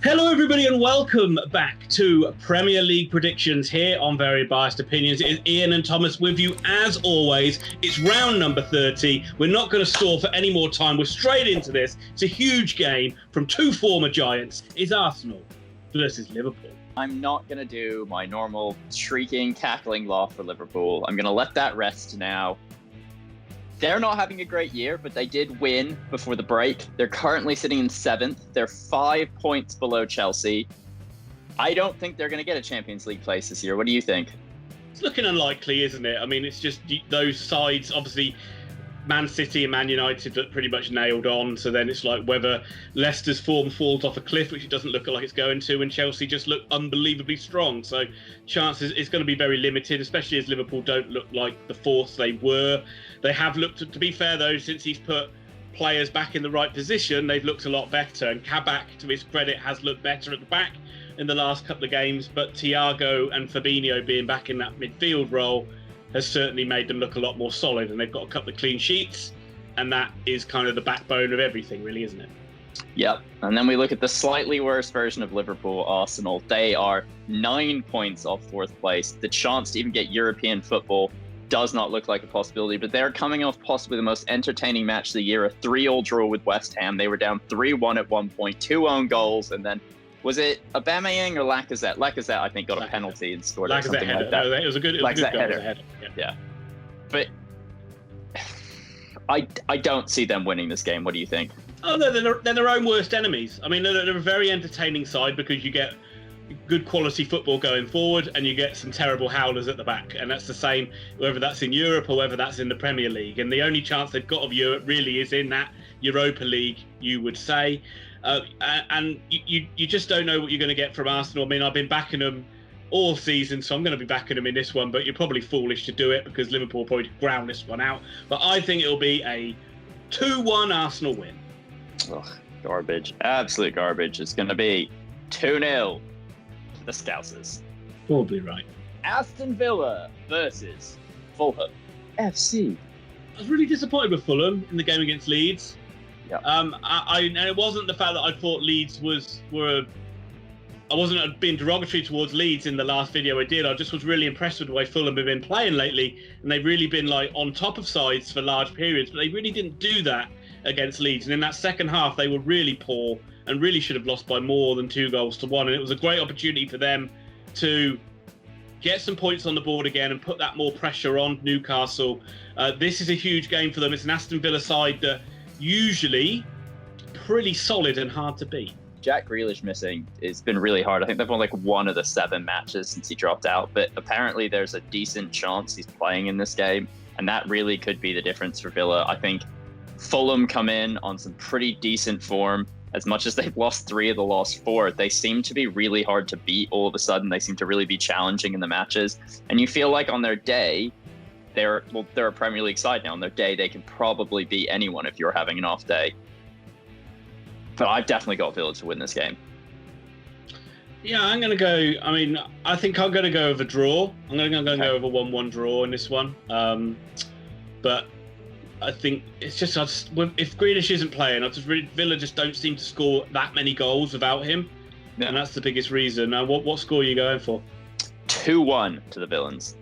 Hello everybody and welcome back to Premier League Predictions here on Very Biased Opinions. It is Ian and Thomas with you as always. It's round number 30. We're not going to stall for any more time. We're straight into this. It's a huge game from two former giants. It's Arsenal versus Liverpool. I'm not going to do my normal shrieking, cackling laugh for Liverpool. I'm going to let that rest now. They're not having a great year, but they did win before the break. They're currently sitting in 7th. They're 5 points below Chelsea. I don't think they're going to get a Champions League place this year. What do you think? It's looking unlikely, isn't it? I mean, it's just those sides, obviously, Man City and Man United look pretty much nailed on. So then it's like whether Leicester's form falls off a cliff, which it doesn't look like it's going to, and Chelsea just look unbelievably strong. So chances it's going to be very limited, especially as Liverpool don't look like the force they were. They have looked, to be fair though, since he's put players back in the right position, they've looked a lot better. And Kabak, to his credit, has looked better at the back in the last couple of games. But Thiago and Fabinho being back in that midfield role has certainly made them look a lot more solid, and they've got a couple of clean sheets, and that is kind of the backbone of everything, really, isn't it? Yep. And then we look at the slightly worse version of Liverpool, Arsenal. They are 9 points off 4th place. The chance to even get European football does not look like a possibility, but they're coming off possibly the most entertaining match of the year, a 3-3 draw with West Ham. They were down 3-1 at one point, 2 own goals, and then was it Aubameyang or Lacazette? Lacazette, I think, got a penalty and scored or something like that. No, it was a good goal. Header. Yeah. But I don't see them winning this game. What do you think? Oh, no, they're their own worst enemies. I mean, they're a very entertaining side because you get good quality football going forward and you get some terrible howlers at the back. And that's the same whether that's in Europe or whether that's in the Premier League. And the only chance they've got of Europe really is in that Europa League, you would say. And you just don't know what you're going to get from Arsenal. I mean, I've been backing them all season, so I'm going to be backing them in this one, but you're probably foolish to do it because Liverpool probably ground this one out. But I think it'll be a 2-1 Arsenal win. Ugh, garbage. Absolute garbage. It's going to be 2-0 to the Scousers. Probably right. Aston Villa versus Fulham FC. I was really disappointed with Fulham in the game against Leeds. Yeah. And it wasn't the fact that I thought Leeds I wasn't being derogatory towards Leeds in the last video I did. I just was really impressed with the way Fulham have been playing lately, and they've really been like on top of sides for large periods, but they really didn't do that against Leeds. And in that second half, they were really poor and really should have lost by more than 2-1. And it was a great opportunity for them to get some points on the board again and put that more pressure on Newcastle. This is a huge game for them. It's an Aston Villa side that usually pretty solid and hard to beat. Jack Grealish missing has been really hard. I think they've won like 1 of the 7 matches since he dropped out, but apparently there's a decent chance he's playing in this game, and that really could be the difference for Villa. I think Fulham come in on some pretty decent form. As much as they've lost 3 of the last 4, they seem to be really hard to beat all of a sudden. They seem to really be challenging in the matches, and you feel like on their day, they're a Premier League side now. On their day, they can probably beat anyone if you're having an off day. But I've definitely got Villa to win this game. Yeah, I'm going to go. I mean, I think I'm going to go with a draw. I'm going to go with a 1-1 draw in this one. But I think it's just if Grealish isn't playing, Villa just don't seem to score that many goals without him. Yeah. And that's the biggest reason. What score are you going for? 2-1 to the Villains.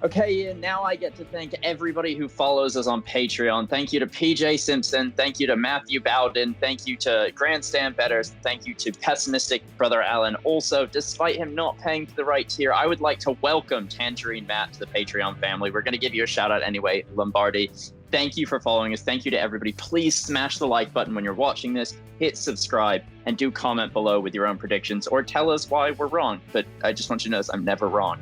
Okay, Ian, now I get to thank everybody who follows us on Patreon. Thank you to PJ Simpson. Thank you to Matthew Bowden. Thank you to Grandstand Betters. Thank you to Pessimistic Brother Alan. Also, despite him not paying for the right tier, I would like to welcome Tangerine Matt to the Patreon family. We're going to give you a shout out anyway, Lombardi. Thank you for following us. Thank you to everybody. Please smash the like button when you're watching this. Hit subscribe and do comment below with your own predictions or tell us why we're wrong. But I just want you to notice I'm never wrong.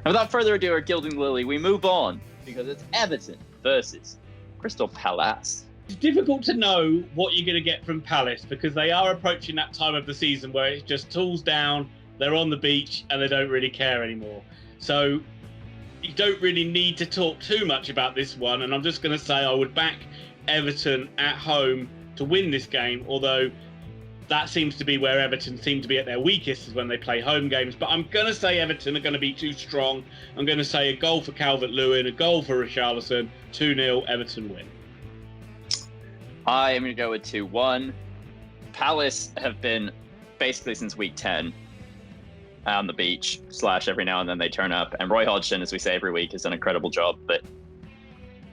And without further ado, our Gilding Lily, we move on because it's Everton versus Crystal Palace. It's difficult to know what you're going to get from Palace because they are approaching that time of the season where it's just tools down, they're on the beach, and they don't really care anymore. So you don't really need to talk too much about this one, and I'm just going to say I would back Everton at home to win this game, although that seems to be where Everton seem to be at their weakest, is when they play home games. But I'm going to say Everton are going to be too strong. I'm going to say a goal for Calvert Lewin, a goal for Richarlison, 2-0 Everton win. I am going to go with 2-1. Palace have been basically since week 10 on the beach / every now and then they turn up. And Roy Hodgson, as we say every week, has done an incredible job. But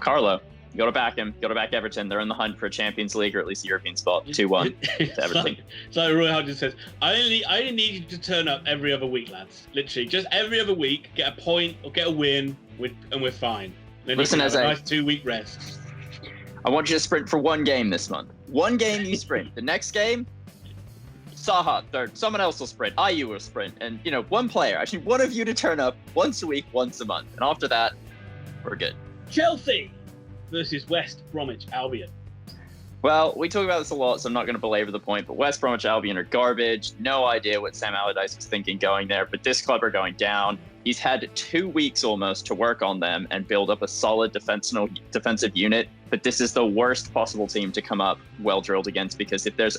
Carlo, you got to back him. You got to back Everton. They're in the hunt for a Champions League or at least a European spot. 2-1 to Everton. So Roy Hodgson says, I only need you to turn up every other week, lads. Literally, just every other week, get a point or get a win, and we're fine. Then listen, you can have a nice 2-week rest. I want you to sprint for one game this month. One game you sprint. The next game, Zaha third. Someone else will sprint. Ayew will sprint. And, one player. I need one of you to turn up once a week, once a month. And after that, we're good. Chelsea versus West Bromwich Albion. Well, we talk about this a lot, so I'm not going to belabor the point, but West Bromwich Albion are garbage. No idea what Sam Allardyce was thinking going there, but this club are going down. He's had 2 weeks almost to work on them and build up a solid defensive unit, but this is the worst possible team to come up well drilled against, because if there's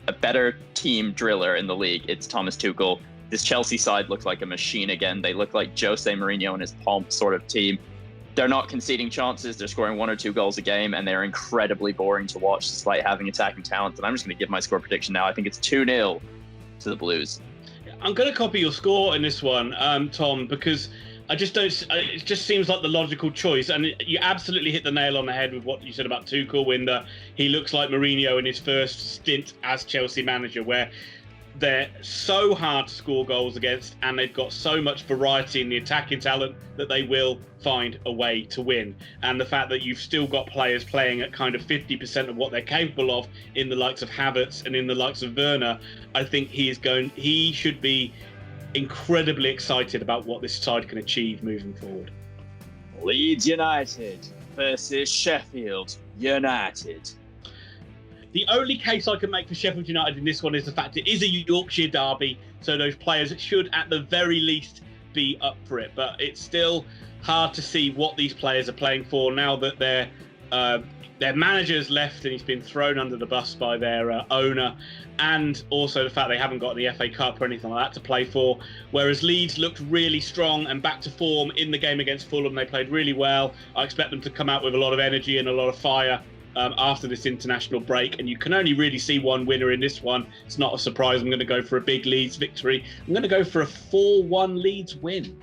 a better team driller in the league, it's Thomas Tuchel. This Chelsea side looks like a machine again. They look like Jose Mourinho and his Pomp sort of team. They're not conceding chances. They're scoring 1 or 2 goals a game, and they're incredibly boring to watch despite having attacking talent. And I'm just going to give my score prediction now. I think it's 2-0 to the Blues. I'm going to copy your score in this one, Tom, because I just don't. It just seems like the logical choice, and you absolutely hit the nail on the head with what you said about Tuchel. When he looks like Mourinho in his first stint as Chelsea manager, where they're so hard to score goals against, and they've got so much variety in the attacking talent that they will find a way to win. And the fact that you've still got players playing at kind of 50% of what they're capable of in the likes of Havertz and in the likes of Werner, I think he should be incredibly excited about what this side can achieve moving forward. Leeds United versus Sheffield United. The only case I can make for Sheffield United in this one is the fact it is a Yorkshire derby, so those players should at the very least be up for it. But it's still hard to see what these players are playing for now that their manager's left and he's been thrown under the bus by their owner, and also the fact they haven't got the FA Cup or anything like that to play for. Whereas Leeds looked really strong and back to form in the game against Fulham. They played really well. I expect them to come out with a lot of energy and a lot of fire after this international break, and you can only really see one winner in this one. It's not a surprise. I'm going to go for a big Leeds victory. I'm going to go for a 4-1 Leeds win.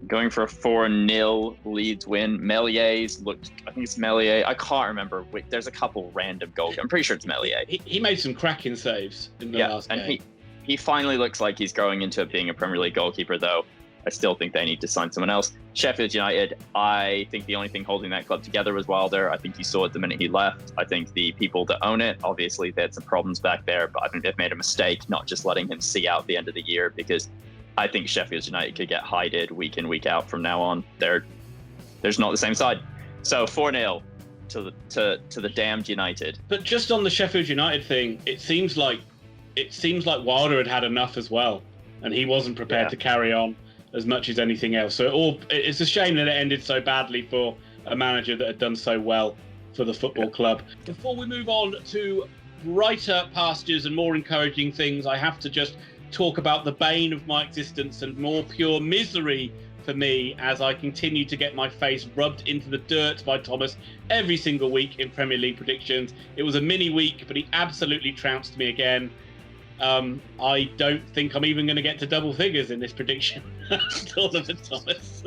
Going for a 4-0 Leeds win. Melier's looked, I think it's Melier. I can't remember. There's a couple random goals. I'm pretty sure it's Melier. He made some cracking saves in the last game. And he finally looks like he's growing into being a Premier League goalkeeper, though. I still think they need to sign someone else. Sheffield United, I think the only thing holding that club together was Wilder. I think you saw it the minute he left. I think the people that own it, obviously they had some problems back there, but I think they've made a mistake not just letting him see out the end of the year, because I think Sheffield United could get hided week in, week out from now on. There's not the same side. So 4-0 to the damned United. But just on the Sheffield United thing, it seems like Wilder had enough as well, and he wasn't prepared to carry on as much as anything else. So it's a shame that it ended so badly for a manager that had done so well for the football club. Before we move on to brighter pastures and more encouraging things, I have to just talk about the bane of my existence and more pure misery for me as I continue to get my face rubbed into the dirt by Thomas every single week in Premier League predictions. It was a mini week, but he absolutely trounced me again. I don't think I'm even going to get to double figures in this prediction. Thomas.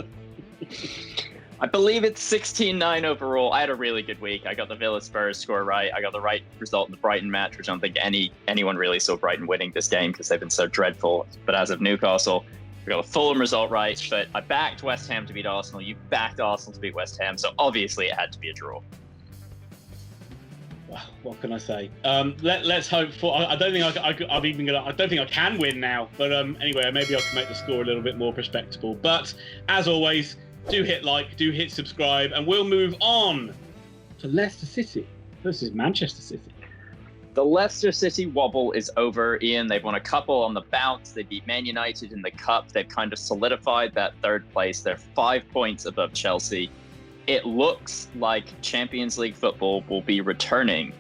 I believe it's 16-9 overall. I had a really good week. I got the Villa Spurs score right. I got the right result in the Brighton match, which I don't think anyone really saw Brighton winning this game because they've been so dreadful. But as of Newcastle, we got a Fulham result right. But I backed West Ham to beat Arsenal. You backed Arsenal to beat West Ham. So obviously it had to be a draw. Well, what can I say? Let's hope for. I don't think I don't think I can win now. But anyway, maybe I can make the score a little bit more respectable. But as always, do hit like, do hit subscribe, and we'll move on to Leicester City versus Manchester City. The Leicester City wobble is over, Ian. They've won a couple on the bounce. They beat Man United in the Cup. They've kind of solidified that third place. They're 5 points above Chelsea. It looks like Champions League football will be returning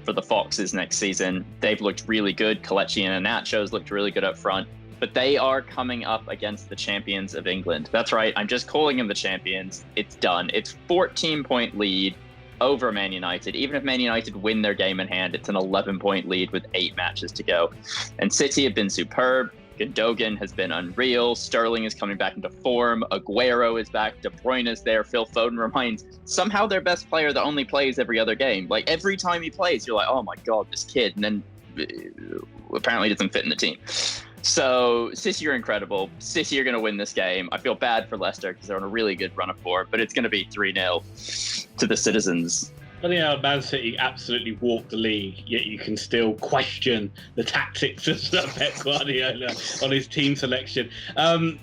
for the Foxes next season. They've looked really good. Kelechi and Iheanacho's looked really good up front. But they are coming up against the champions of England. That's right. I'm just calling them the champions. It's done. It's 14-point lead over Man United. Even if Man United win their game in hand, it's an 11-point lead with 8 matches to go. And City have been superb. Gundogan has been unreal. Sterling is coming back into form. Aguero is back. De Bruyne is there. Phil Foden remains somehow their best player that only plays every other game. Like, every time he plays, you're like, oh my God, this kid. And then apparently doesn't fit in the team. So City are incredible. City are going to win this game. I feel bad for Leicester because they're on a really good run of form, but it's going to be 3-0 to the citizens. I think how Man City absolutely walked the league, yet you can still question the tactics of Pep Guardiola on his team selection. Look,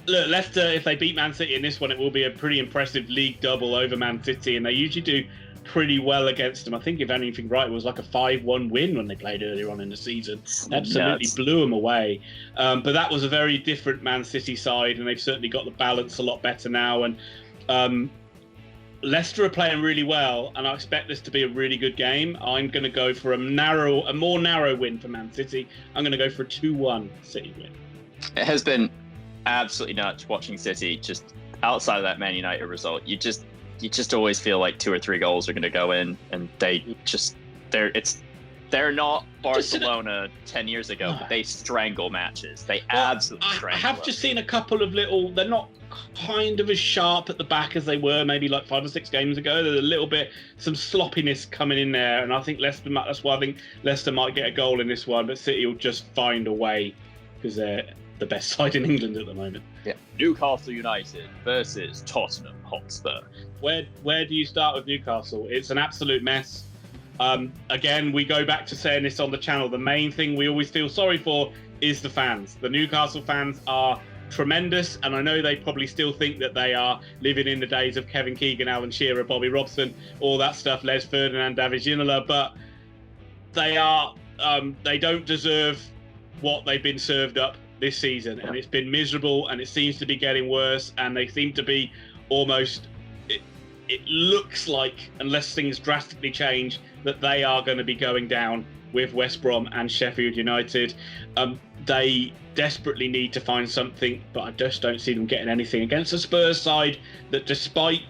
Leicester, if they beat Man City in this one, it will be a pretty impressive league double over Man City, and they usually do pretty well against them. I think, if anything right, it was like a 5-1 win when they played earlier on in the season. Absolutely blew them away. But that was a very different Man City side, and they've certainly got the balance a lot better now. And Leicester are playing really well, and I expect this to be a really good game. I'm going to go for a more narrow win for Man City. I'm going to go for a 2-1 City win. It has been absolutely nuts watching City. Just outside of that Man United result, you just always feel like 2 or 3 goals are going to go in, and they're not Barcelona 10 years ago, but they strangle matches. They absolutely strangle. I have just seen a couple of little. They're not kind of as sharp at the back as they were maybe like 5 or 6 games ago. There's a little bit some sloppiness coming in there, and I think Leicester. That's why I think Leicester might get a goal in this one, but City will just find a way because they're the best side in England at the moment. Yeah. Newcastle United versus Tottenham Hotspur. Where do you start with Newcastle? It's an absolute mess. Again, we go back to saying this on the channel. The main thing we always feel sorry for is the fans. The Newcastle fans are tremendous, and I know they probably still think that they are living in the days of Kevin Keegan, Alan Shearer, Bobby Robson, all that stuff, Les Ferdinand, David Ginola, but they don't deserve what they've been served up this season, and it's been miserable, and it seems to be getting worse, and they seem to be almost, it looks like, unless things drastically change, that they are going to be going down with West Brom and Sheffield United. They desperately need to find something, but I just don't see them getting anything against a Spurs side that, despite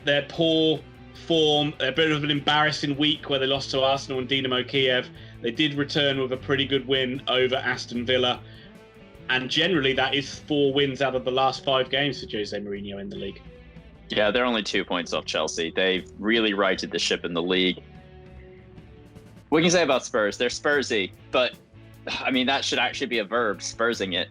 their poor form, a bit of an embarrassing week where they lost to Arsenal and Dinamo Kiev, they did return with a pretty good win over Aston Villa. And generally, that is 4 wins out of the last 5 games for Jose Mourinho in the league. Yeah, they're only 2 points off Chelsea. They've really righted the ship in the league. What can you say about Spurs? They're Spursy, but I mean, that should actually be a verb, Spursing it.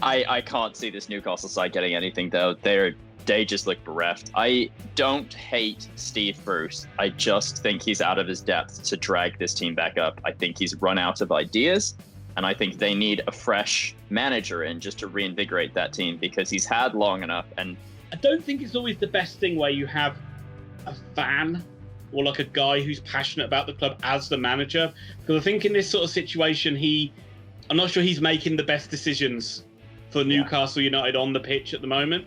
I can't see this Newcastle side getting anything, though. They just look bereft. I don't hate Steve Bruce. I just think he's out of his depth to drag this team back up. I think he's run out of ideas, and I think they need a fresh manager in just to reinvigorate that team, because he's had long enough. And I don't think it's always the best thing where you have a fan or like a guy who's passionate about the club as the manager, because I think in this sort of situation, I'm not sure he's making the best decisions for Newcastle United on the pitch at the moment.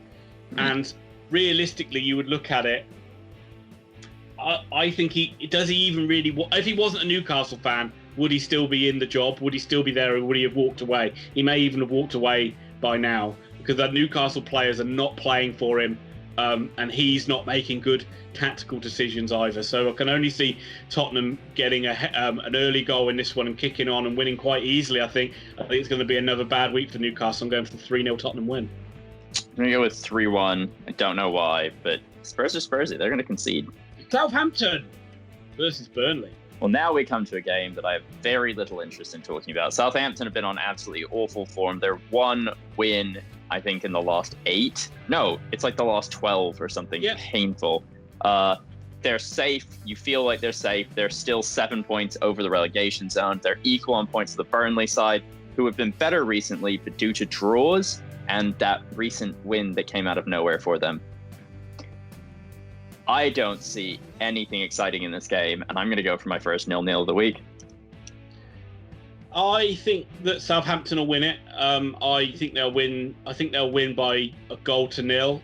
Mm-hmm. And realistically, you would look at it, I think does he even really, if he wasn't a Newcastle fan, would he still be in the job? Would he still be there, or would he have walked away? He may even have walked away by now, because the Newcastle players are not playing for him, and he's not making good tactical decisions either. So I can only see Tottenham getting an early goal in this one and kicking on and winning quite easily. I think it's going to be another bad week for Newcastle. I'm going for the 3-0 Tottenham win. I'm going to go with 3-1. I don't know why, but Spurs are Spursy. They're going to concede. Southampton versus Burnley. Well, now we come to a game that I have very little interest in talking about. Southampton have been on absolutely awful form. They're 1 win, I think, in the last 8. No, it's like the last 12 or something. Yeah. Painful. They're safe. You feel like they're safe. They're still 7 points over the relegation zone. They're equal on points to the Burnley side, who have been better recently, but due to draws and that recent win that came out of nowhere for them, I don't see anything exciting in this game, and I'm going to go for my first 0-0 of the week. I think that Southampton will win it. I think they'll win. I think they'll win by 1-0.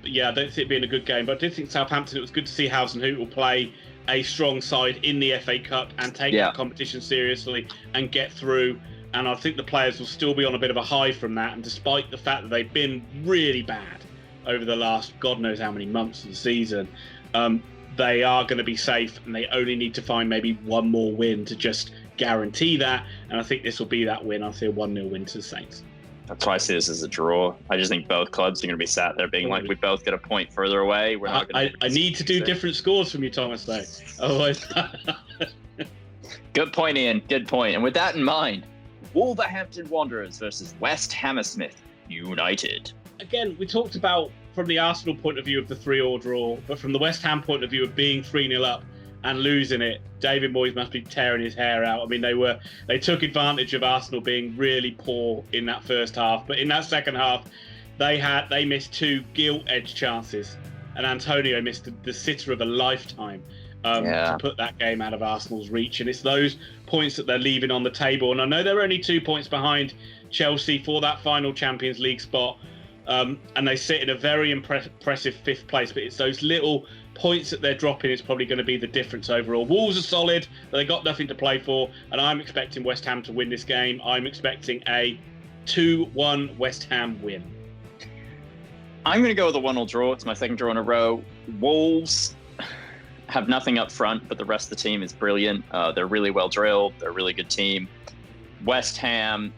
Yeah, I don't see it being a good game, but I did think Southampton, it was good to see Hasenhüttl will play a strong side in the FA Cup and take the competition seriously and get through. And I think the players will still be on a bit of a high from that. And despite the fact that they've been really bad over the last God knows how many months of the season, they are going to be safe, and they only need to find maybe one more win to just guarantee that. And I think this will be that win. I'll see a 1-0 win to the Saints. That's why I see this as a draw. I just think both clubs are going to be sat there being like, we both get a point further away. We're not going to. I need to do different scores from you, Thomas, though. Otherwise. Good point, Ian. Good point. And with that in mind, Wolverhampton Wanderers versus West Hammersmith United. Again, we talked about from the Arsenal point of view of the 3-3 draw, but from the West Ham point of view of being 3-0 up and losing it, David Moyes must be tearing his hair out. I mean, they took advantage of Arsenal being really poor in that first half, but in that second half, they missed 2 gilt-edged chances, and Antonio missed the sitter of a lifetime to put that game out of Arsenal's reach. And it's those points that they're leaving on the table. And I know they're only 2 points behind Chelsea for that final Champions League spot, and they sit in a very impressive 5th place, but it's those little points that they're dropping is probably going to be the difference overall. Wolves are solid, but they got nothing to play for, and I'm expecting West Ham to win this game. I'm expecting a 2-1 West Ham win. I'm going to go with a 1-1 draw. It's my second draw in a row. Wolves have nothing up front, but the rest of the team is brilliant. They're really well drilled. They're a really good team. West Ham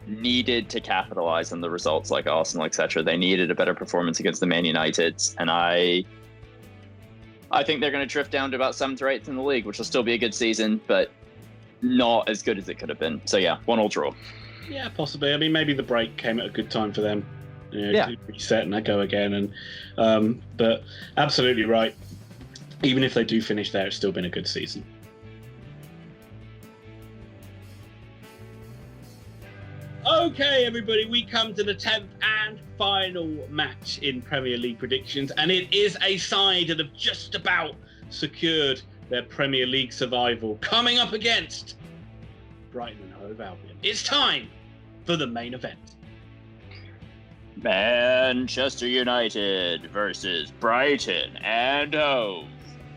needed to capitalize on the results like Arsenal, etc. They needed a better performance against the Man United, and I think they're going to drift down to about 7th or 8th in the league, which will still be a good season, but not as good as it could have been. So yeah, 1-1 draw. Yeah, possibly. I mean, maybe the break came at a good time for them. To reset and they go again. And but absolutely right. Even if they do finish there, it's still been a good season. Okay, everybody, we come to the 10th and final match in Premier League predictions, and it is a side that have just about secured their Premier League survival, coming up against Brighton Hove Albion. It's time for the main event. Manchester United versus Brighton and Hove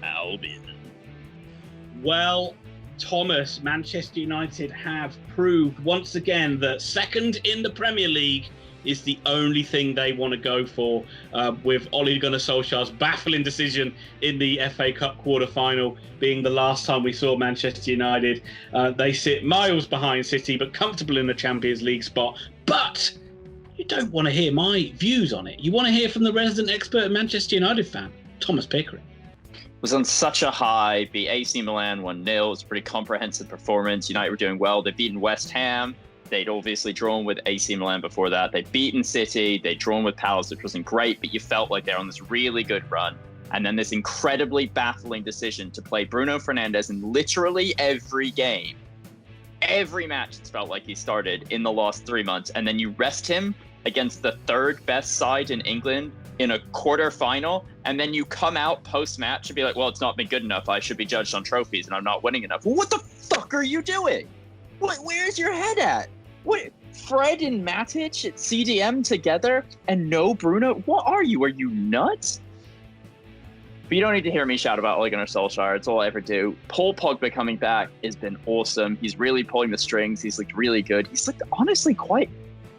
Albion. Well, Thomas, Manchester United have proved once again that second in the Premier League is the only thing they want to go for, with Ole Gunnar Solskjaer's baffling decision in the FA Cup quarter-final being the last time we saw Manchester United. They sit miles behind City, but comfortable in the Champions League spot. But you don't want to hear my views on it. You want to hear from the resident expert and Manchester United fan, Thomas Pickering. Was on such a high, beat AC Milan 1-0. It was a pretty comprehensive performance. United were doing well. They'd beaten West Ham. They'd obviously drawn with AC Milan before that. They'd beaten City. They'd drawn with Palace, which wasn't great, but you felt like they were on this really good run. And then this incredibly baffling decision to play Bruno Fernandes in literally every game. Every match it's felt like he started in the last 3 months. And then you rest him against the 3rd best side in England in a quarter-final, and then you come out post-match and be like, well, it's not been good enough. I should be judged on trophies, and I'm not winning enough. What the fuck are you doing? Where's your head at? What? Fred and Matic at CDM together and no Bruno? What are you? Are you nuts? But you don't need to hear me shout about Ole Gunnar Solskjaer. It's all I ever do. Paul Pogba coming back has been awesome. He's really pulling the strings. He's looked really good. He's looked honestly quite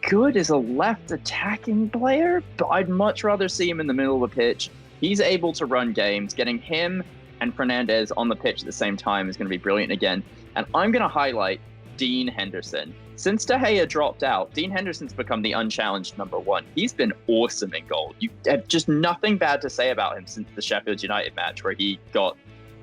good as a left attacking player, but I'd much rather see him in the middle of the pitch. He's able to run games. Getting him and Fernandes on the pitch at the same time is going to be brilliant again. And I'm going to highlight Dean Henderson. Since De Gea dropped out, Dean Henderson's become the unchallenged number 1. He's been awesome in goal. You have just nothing bad to say about him since the Sheffield United match where he got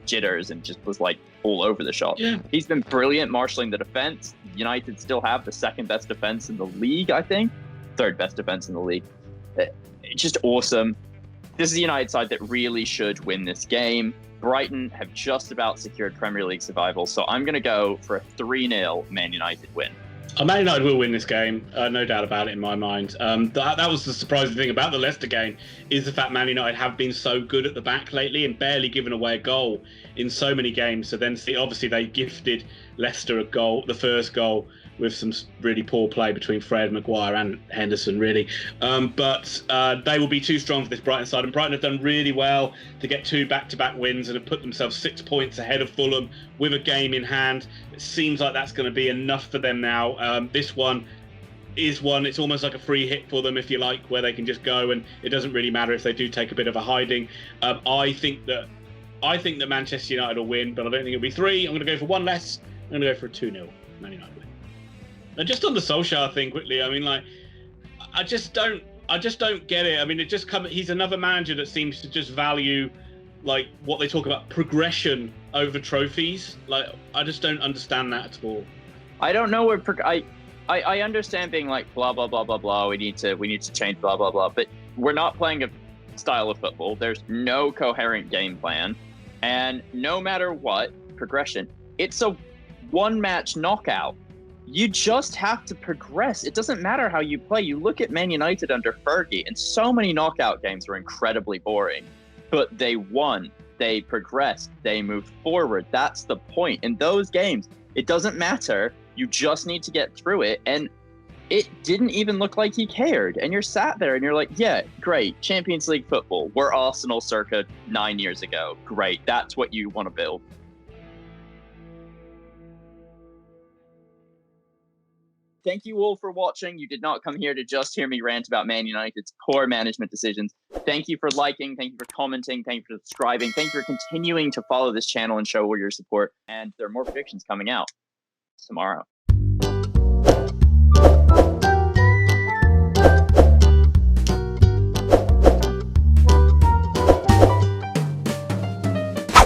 jitters and just was like all over the shop. Yeah. He's been brilliant marshalling the defense. United still have the 2nd best defense in the league, I think. 3rd best defense in the league. Just awesome. This is a United side that really should win this game. Brighton have just about secured Premier League survival, so I'm going to go for a 3-0 Man United win. Man United will win this game, no doubt about it in my mind. That was the surprising thing about the Leicester game, is the fact Man United have been so good at the back lately and barely given away a goal in so many games. So then, obviously, they gifted Leicester a goal, the first goal, with some really poor play between Fred, Maguire and Henderson, really. But they will be too strong for this Brighton side. And Brighton have done really well to get 2 back-to-back wins and have put themselves 6 points ahead of Fulham with a game in hand. It seems like that's going to be enough for them now. This one, is one. It's almost like a free hit for them, if you like, where they can just go, and it doesn't really matter if they do take a bit of a hiding. I think that Manchester United will win, but I don't think it'll be 3. I'm going to go for one less. I'm going to go for a 2-0 Man United win. And just on the Solskjaer thing quickly, I mean, like, I just don't get it. I mean, he's another manager that seems to just value, like, what they talk about, progression over trophies. Like, I just don't understand that at all. I don't know where I understand being like blah blah blah blah blah. We need to change blah blah blah. But we're not playing a style of football. There's no coherent game plan, and no matter what progression, it's a one-match knockout. You just have to progress. It doesn't matter how you play. You look at Man United under Fergie, and so many knockout games were incredibly boring, but they won. They progressed. They moved forward. That's the point. In those games, it doesn't matter. You just need to get through it. And it didn't even look like he cared. And you're sat there and you're like, yeah, great. Champions League football. We're Arsenal circa 9 years ago. Great. That's what you want to build. Thank you all for watching. You did not come here to just hear me rant about Man United's poor management decisions. Thank you for liking. Thank you for commenting. Thank you for subscribing. Thank you for continuing to follow this channel and show your support. And there are more predictions coming out tomorrow.